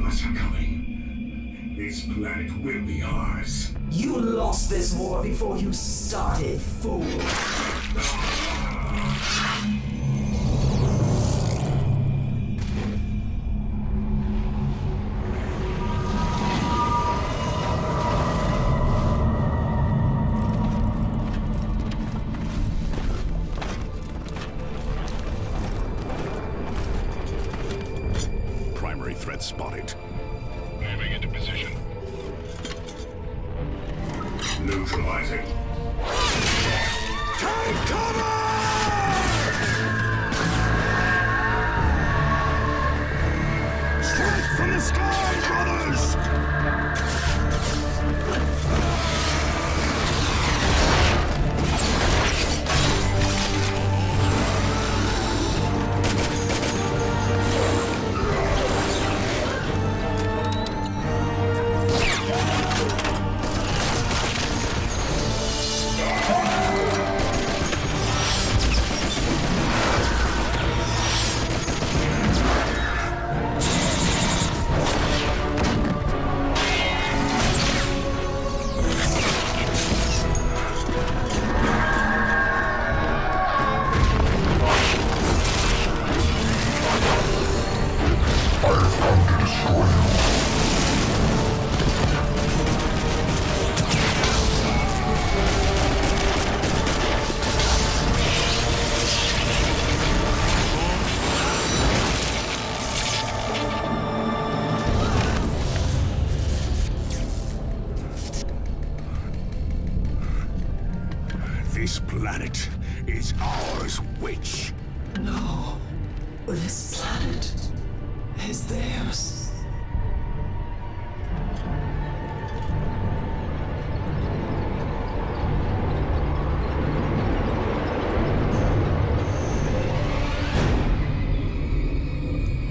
us are coming. This planet will be ours. You lost this war before you started, fool. Primary threat spotted. Moving into position. Neutralizing. Take cover! Strike from the sky, brothers! This planet is ours, witch. No. This planet is theirs.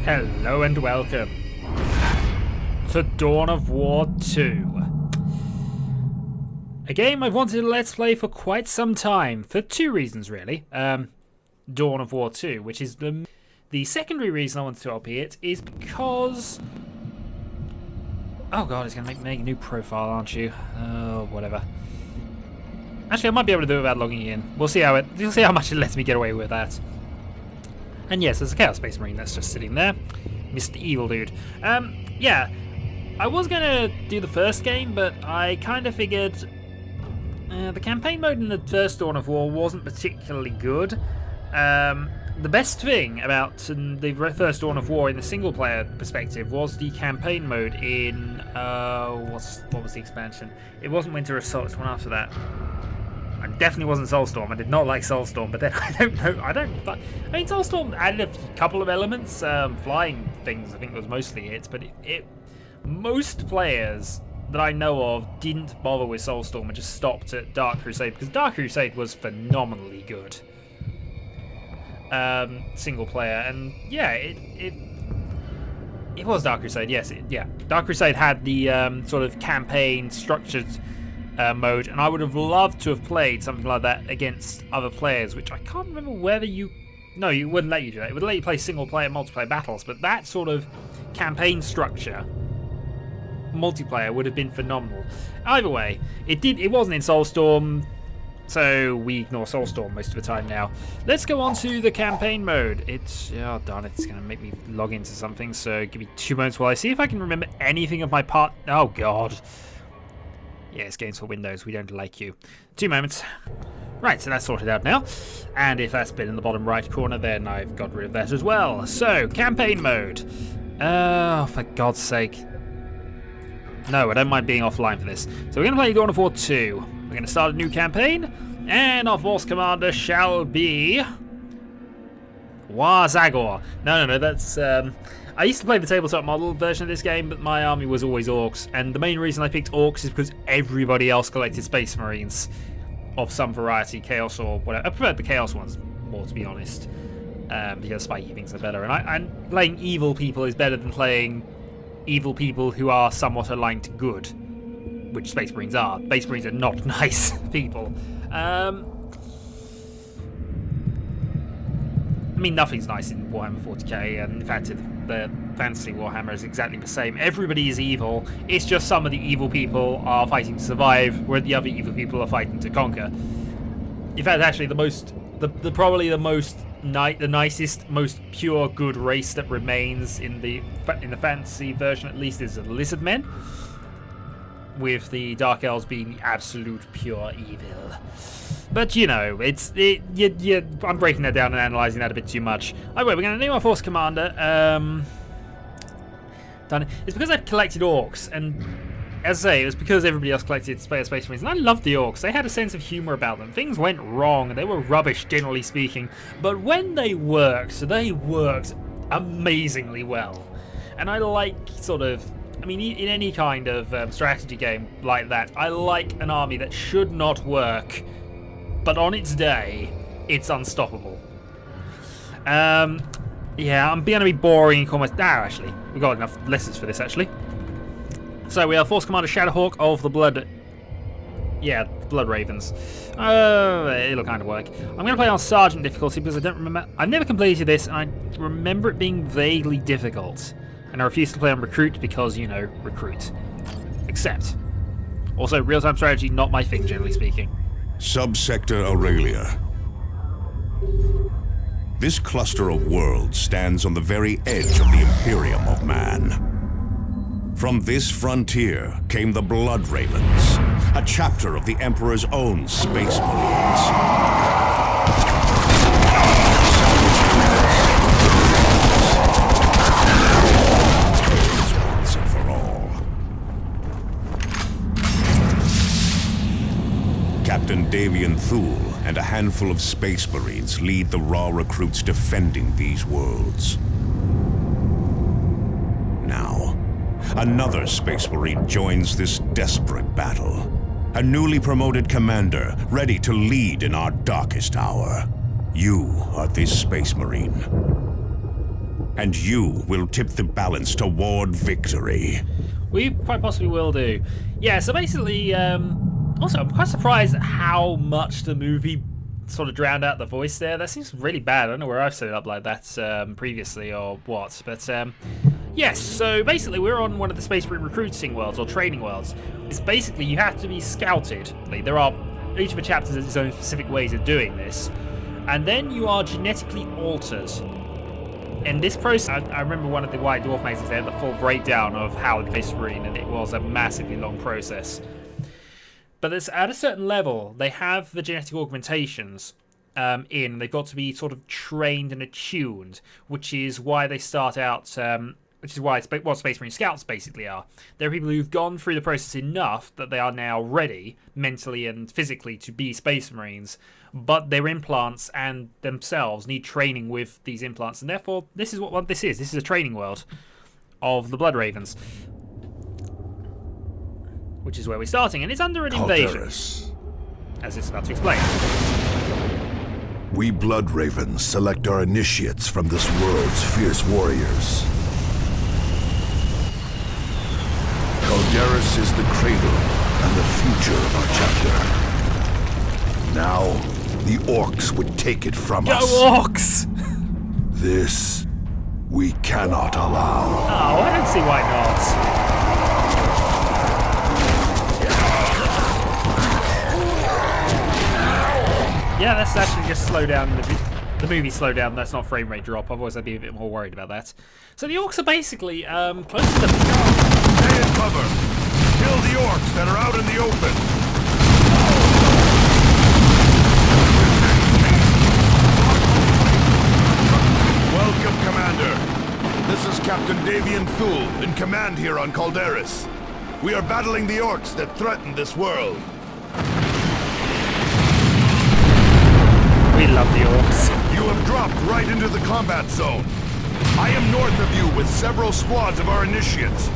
Hello and welcome to Dawn of War 2. A game I've wanted to let's play for quite some time, for two reasons really. Dawn of War 2, which is the secondary reason I wanted to LP it, is because... Oh god, it's going to make a new profile, aren't you? Oh, whatever. Actually, I might be able to do it without logging in. We'll see how much it lets me get away with that. And yes, there's a Chaos Space Marine that's just sitting there. Mr. Evil Dude. Yeah. I was going to do the first game, but I kind of figured... the campaign mode in the first Dawn of War wasn't particularly good. The best thing about the first Dawn of War in the single-player perspective was the campaign mode in... what was the expansion? It wasn't Winter Assault, it's one after that. It definitely wasn't Soulstorm. I did not like Soulstorm, but then I don't know. I mean, Soulstorm added a couple of elements. Flying things, I think, was mostly it. But most players that I know of didn't bother with Soulstorm and just stopped at Dark Crusade, because Dark Crusade was phenomenally good. Single player, and yeah, it was Dark Crusade. Yes, Dark Crusade had the sort of campaign structured mode, and I would have loved to have played something like that against other players, which I can't remember whether you... No, you wouldn't let you do that. It would let you play single-player, multiplayer battles, but that sort of campaign structure, multiplayer, would have been phenomenal. Either way, it wasn't in Soulstorm, so we ignore Soulstorm most of the time now. Let's go on to the campaign mode. Oh darn it, it's going to make me log into something, so give me 2 moments while I see if I can remember anything of my part... Oh god. Yes, games for Windows, we don't like you. 2 moments. Right, so that's sorted out now. And if that's been in the bottom right corner, then I've got rid of that as well. So, campaign mode. Oh, for God's sake. No, I don't mind being offline for this. So we're going to play Dawn of War 2. We're going to start a new campaign. And our force commander shall be... Warzagor. No, that's... I used to play the tabletop model version of this game, but my army was always orcs, and the main reason I picked orcs is because everybody else collected Space Marines of some variety, Chaos or whatever. I preferred the Chaos ones more, to be honest, because spiky things are better, and playing evil people is better than playing evil people who are somewhat aligned to good, which Space Marines are. Space Marines are not nice people. I mean, nothing's nice in Warhammer 40k, and in fact, the fantasy Warhammer is exactly the same. Everybody is evil. It's just some of the evil people are fighting to survive, where the other evil people are fighting to conquer. In fact, actually, probably the nicest, most pure good race that remains in the fantasy version, at least, is the Lizard Men, with the Dark Elves being the absolute pure evil. But you know, I'm breaking that down and analysing that a bit too much. Oh wait, we're going to name our force commander. Done. It's because I've collected orcs, and as I say, it was because everybody else collected Space Marines, and I loved the orcs. They had a sense of humour about them. Things went wrong, and they were rubbish, generally speaking. But when they worked amazingly well. And I like I mean, in any kind of strategy game like that, I like an army that should not work, but on its day, it's unstoppable. Yeah, I'm going to be boring and call my... actually, we've got enough lessons for this, actually. So we are Force Commander Shadowhawk of the Blood... Yeah, Blood Ravens. It'll kind of work. I'm going to play on Sergeant difficulty because I don't remember... I've never completed this, and I remember it being vaguely difficult. And I refuse to play on Recruit because, you know, Recruit. Accept. Also, real-time strategy, not my thing, generally speaking. Subsector Aurelia. This cluster of worlds stands on the very edge of the Imperium of Man. From this frontier came the Blood Ravens, a chapter of the Emperor's own Space Marines. Once and for all. Captain Davian Thule and a handful of Space Marines lead the raw recruits defending these worlds. Now, another Space Marine joins this desperate battle. A newly promoted commander, ready to lead in our darkest hour. You are this Space Marine. And you will tip the balance toward victory. We quite possibly will do. Yeah, so basically, also, I'm quite surprised at how much the movie sort of drowned out the voice there. That seems really bad. I don't know where I've set it up like that previously or what. But, yes, so basically we're on one of the Space Marine recruiting worlds or training worlds. It's basically you have to be scouted. Each of the chapters has its own specific ways of doing this. And then you are genetically altered. In this process, I remember one of the White Dwarf magazines, they had the full breakdown of how the Space Marine, and it was a massively long process. But it's at a certain level, they have the genetic augmentations they've got to be sort of trained and attuned, which is why they start out, which is why what Space Marine Scouts basically are. They're people who've gone through the process enough that they are now ready, mentally and physically, to be Space Marines, but their implants and themselves need training with these implants, and therefore this is what this is. This is a training world of the Blood Ravens. Which is where we're starting, and it's under an invasion. As it's about to explain. We Blood Ravens select our initiates from this world's fierce warriors. Calderis is the cradle and the future of our chapter. Now, the Orcs would take it from us. Go Orcs! This, we cannot allow. Oh, I don't see why not. Yeah, let's actually just slow down the movie. Slow down. That's not frame rate drop. Otherwise, I'd be a bit more worried about that. So the orcs are basically close to the. Stay in cover. Kill the orcs that are out in the open. Welcome, Commander. This is Captain Davian Thule, in command here on Calderis. We are battling the orcs that threaten this world. We love the orcs. You have dropped right into the combat zone. I am north of you with several squads of our initiates.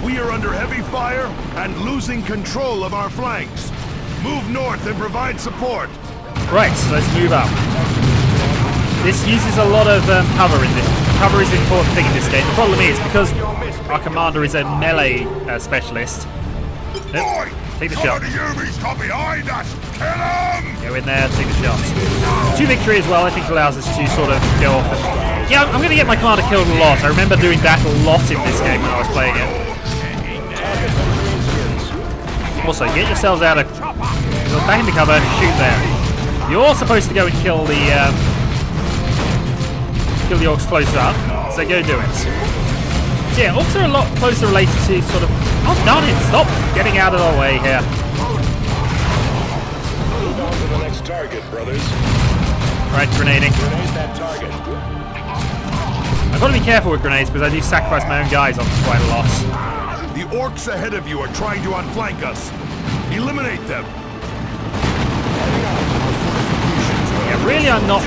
We are under heavy fire and losing control of our flanks. Move north and provide support. Right, so let's move up. This uses a lot of cover in this. Cover is an important thing in this game. The problem is, because our commander is a melee specialist. Take the shot. The Yumis come behind us! Kill them! Go in there, take the shot. 2 victory as well, I think allows us to sort of go off and... Yeah, I'm going to get my commander killed a lot. I remember doing that a lot in this game when I was playing it. Also, get yourselves out of... Go back into cover, shoot there. You're supposed to go and kill the orcs closer up, so go do it. So yeah, orcs are a lot closer related to sort of... Oh, darn it, stop getting out of the way here. Move on to the next target, brothers. Right, grenading. Grenade that target. I've got to be careful with grenades because I do sacrifice my own guys on quite a lot. The orcs ahead of you are trying to outflank us. Eliminate them. Yeah, really I'm not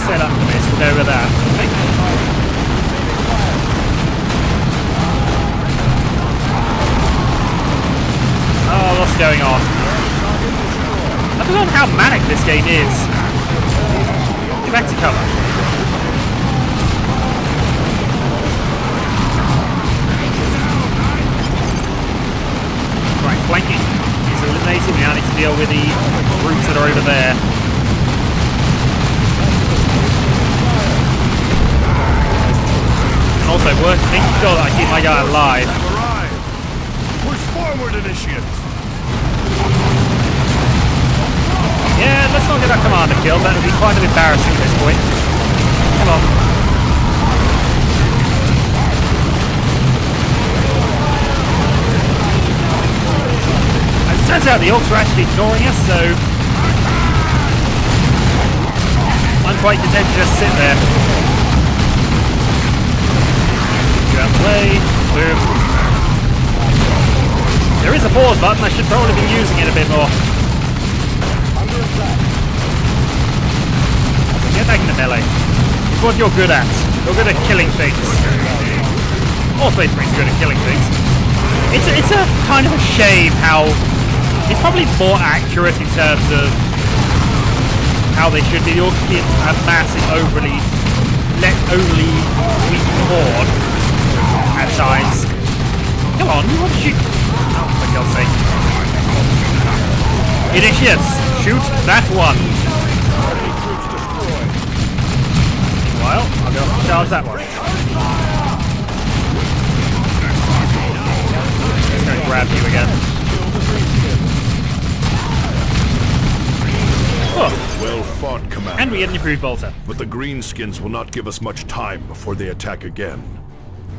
set up for this. We'll go with that. Oh, what's going on? I've forgotten how manic this game is. Get back to cover. Right, flanking is eliminated. We now need to deal with the groups that are over there. And also, making sure that I keep my guy alive. Push forward, initiates. Yeah, let's not get that commander killed. That would be kind of embarrassing at this point. Come on. As it turns out, the orcs are actually ignoring us, so I'm quite content to just sit there. Get out of the way. Boom. There is a pause button. I should probably be using it a bit more. Get back into melee. It's what you're good at. You're good at killing things. All Space Marines are good at killing things. It's a kind of a shame how it's probably more accurate in terms of how they should be. They ought to be a massive, overly weak horde at times. Come on, you want to shoot? Oh, for God's sake! Initiates, shoot that one. Well, I'll go and charge that one. Just going to grab you again. Oh. Well fought, Commander. And we get an improved bolter. But the Greenskins will not give us much time before they attack again.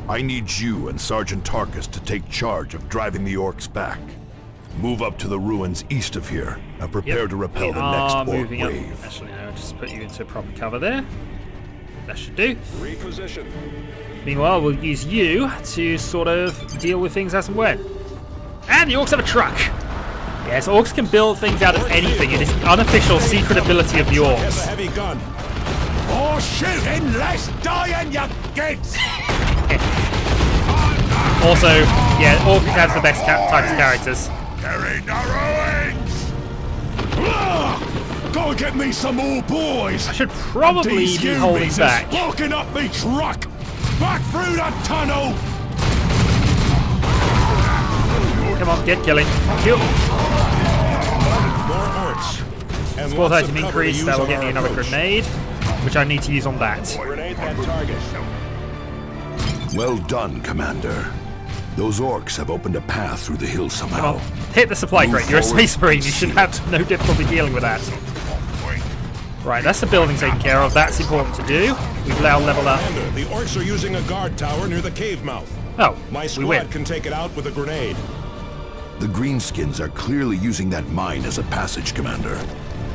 I need you and Sergeant Tarkus to take charge of driving the orcs back. Move up to the ruins east of here and prepare to repel the next orc moving up. wave. Actually, no, just put you into proper cover there. That should do. Reposition. Meanwhile, we'll use you to sort of deal with things as and when. And the orcs have a truck. Yes, orcs can build things out of anything. It is the unofficial secret ability of the orcs. Heavy gun. More shooting, less dying, you kids! Also, yeah, orc has the best types of characters. They're in the ruins! Go and get me some more boys! I should probably be holding back. Blocking up me truck! Back through the tunnel! Come on, get killing. Kill. More orcs. And Support lots of item cover to increase. use That will on get our me another approach. grenade, which I need to use on that. Grenade that target. Well done, Commander. Those orcs have opened a path through the hill somehow. Come on, hit the supply Move crate. You're a forward space marine. and You should seal have no difficulty dealing with that. Right, that's the building taken care of. That's important to do. We've now leveled up. Commander, the orcs are using a guard tower near the cave mouth. Oh, My we squad win. can take it out with a grenade. The Greenskins are clearly using that mine as a passage, Commander.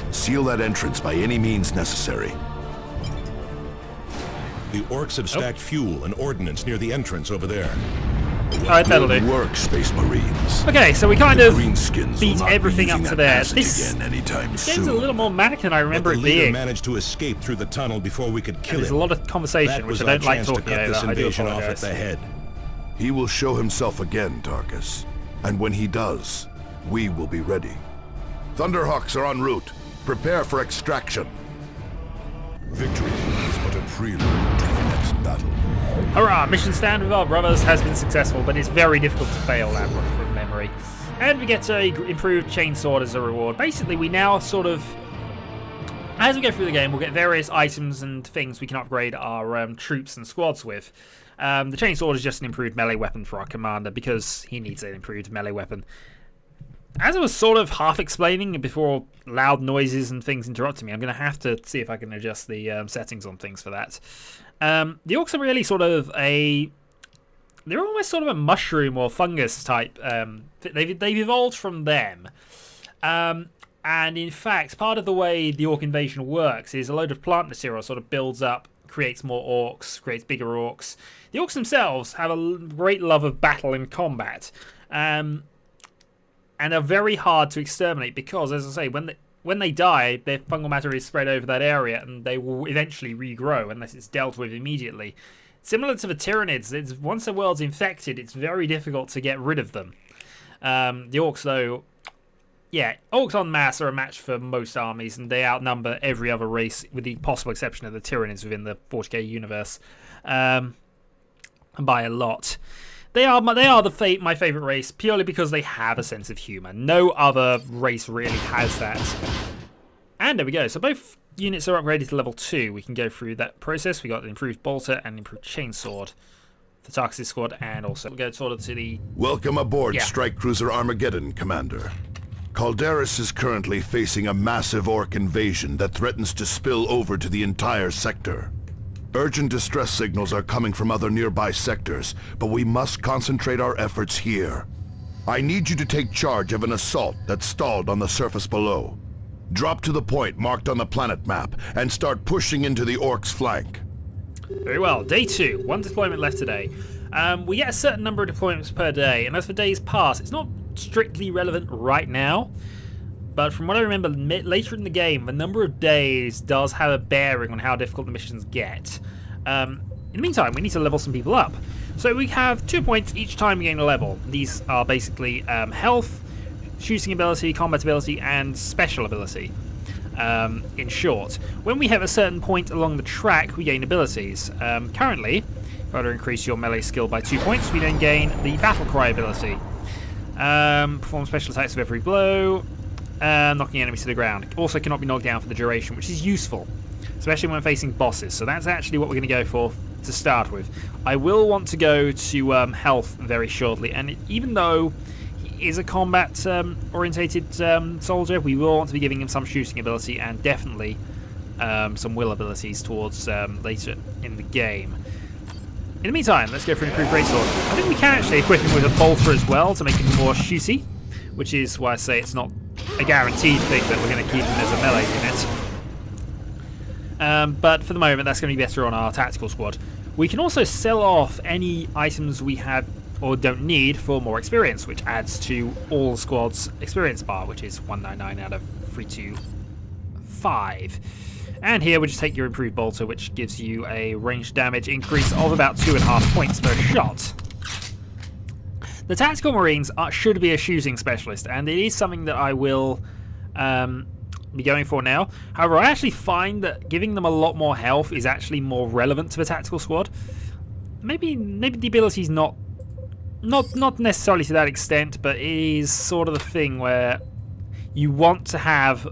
Seal that entrance by any means necessary. The orcs have stacked fuel and ordnance near the entrance over there. Alright, that'll Good do. work, Space Marines. Okay, so we kind The of Greenskins will beat not be everything up using to that there. passage This again anytime game's soon. a little more manic than I remember But it the leader being. managed to escape through the tunnel before we could kill There's a him. lot of conversation, That which was I our don't like chance to talking cut this over. I do invasion off at apologize. the head. He will show himself again, Tarkus. And when he does, we will be ready. Thunderhawks are en route. Prepare for extraction. Victory is but a prelude to the next battle. Hurrah! Mission stand with our brothers has been successful, but it's very difficult to fail that one from memory. And we get a improved chainsword as a reward. Basically, we now sort of, as we go through the game, we'll get various items and things we can upgrade our troops and squads with. The chainsword is just an improved melee weapon for our commander because he needs an improved melee weapon. As I was sort of half explaining before loud noises and things interrupted me, I'm going to have to see if I can adjust the settings on things for that. The orcs are really sort of they're almost sort of a mushroom or fungus type. They've evolved from them. And in fact, part of the way the orc invasion works is a load of plant material sort of builds up, creates more orcs, creates bigger orcs. The orcs themselves have a great love of battle and combat. And are very hard to exterminate because, as I say, when they die, their fungal matter is spread over that area and they will eventually regrow unless it's dealt with immediately. Similar to the Tyranids, once a world's infected, it's very difficult to get rid of them. The orcs, though, yeah, orcs en masse are a match for most armies, and they outnumber every other race, with the possible exception of the Tyranids within the 40k universe, by a lot. They are my favourite race purely because they have a sense of humour. No other race really has that. And there we go. So both units are upgraded to level 2. We can go through that process. We got an improved bolter and improved chainsword for Tarkus' squad, and also we'll go sort of to the... Welcome aboard, Strike Cruiser Armageddon, Commander. Calderis is currently facing a massive orc invasion that threatens to spill over to the entire sector. Urgent distress signals are coming from other nearby sectors, but we must concentrate our efforts here. I need you to take charge of an assault that's stalled on the surface below. Drop to the point marked on the planet map and start pushing into the orcs' flank. Very well. Day 2. 1 deployment left today. We get a certain number of deployments per day, and as for days past, it's not strictly relevant right now, but from what I remember later in the game, the number of days does have a bearing on how difficult the missions get. In the meantime, we need to level some people up. So we have 2 points each time we gain a level. These are basically health, shooting ability, combat ability, and special ability. In short, when we have a certain point along the track, we gain abilities. Currently, if I were to increase your melee skill by 2 points, we then gain the battle cry ability. Perform special attacks with every blow, knocking enemies to the ground. Also cannot be knocked down for the duration, which is useful, especially when facing bosses. So that's actually what we're going to go for to start with. I will want to go to health very shortly, and even though he is a combat orientated soldier, we will want to be giving him some shooting ability and definitely some will abilities towards later in the game. In the meantime, let's go for an improved greatsword. I think we can actually equip him with a bolter as well to make him more shooty, which is why I say it's not a guaranteed thing that we're going to keep him as a melee unit. But for the moment, that's going to be better on our tactical squad. We can also sell off any items we have or don't need for more experience, which adds to all squads' experience bar, which is 199 out of 325. And here we just take your improved bolter, which gives you a range damage increase of about 2.5 points per shot. The tactical marines should be a shooting specialist, and it is something that I will be going for now. However, I actually find that giving them a lot more health is actually more relevant to the tactical squad. Maybe the ability's not necessarily to that extent, but it is sort of the thing where you want to have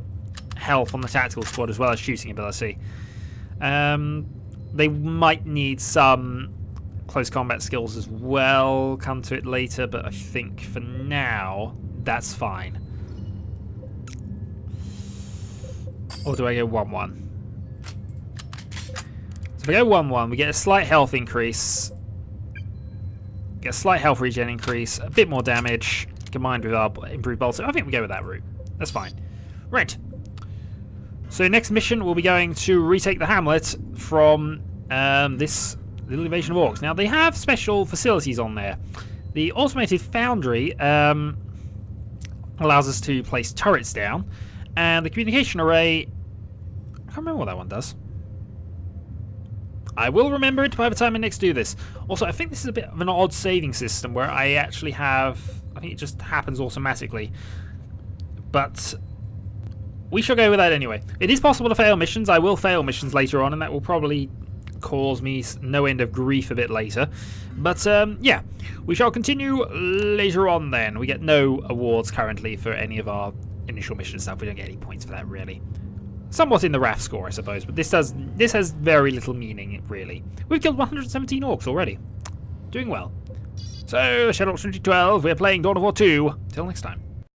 health on the tactical squad as well as shooting ability. They might need some close combat skills as well, come to it later, but I think for now that's fine. Or do I go 1-1? So if I go 1-1, we get a slight health increase, get a slight health regen increase, a bit more damage combined with our improved bolter. I think we go with that route. That's fine. Right. So next mission, we'll be going to retake the hamlet from this little invasion of orcs. Now, they have special facilities on there. The automated foundry allows us to place turrets down, and the communication array, I can't remember what that one does. I will remember it by the time I next do this. Also, I think this is a bit of an odd saving system where I actually have, I think it just happens automatically. But we shall go with that anyway. It is possible to fail missions. I will fail missions later on, and that will probably cause me no end of grief a bit later. But yeah, we shall continue later on then. We get no awards currently for any of our initial mission stuff. We don't get any points for that, really. Somewhat in the RAF score, I suppose, but this has very little meaning, really. We've killed 117 orcs already. Doing well. So, Shadow 2012, we're playing Dawn of War 2. Till next time.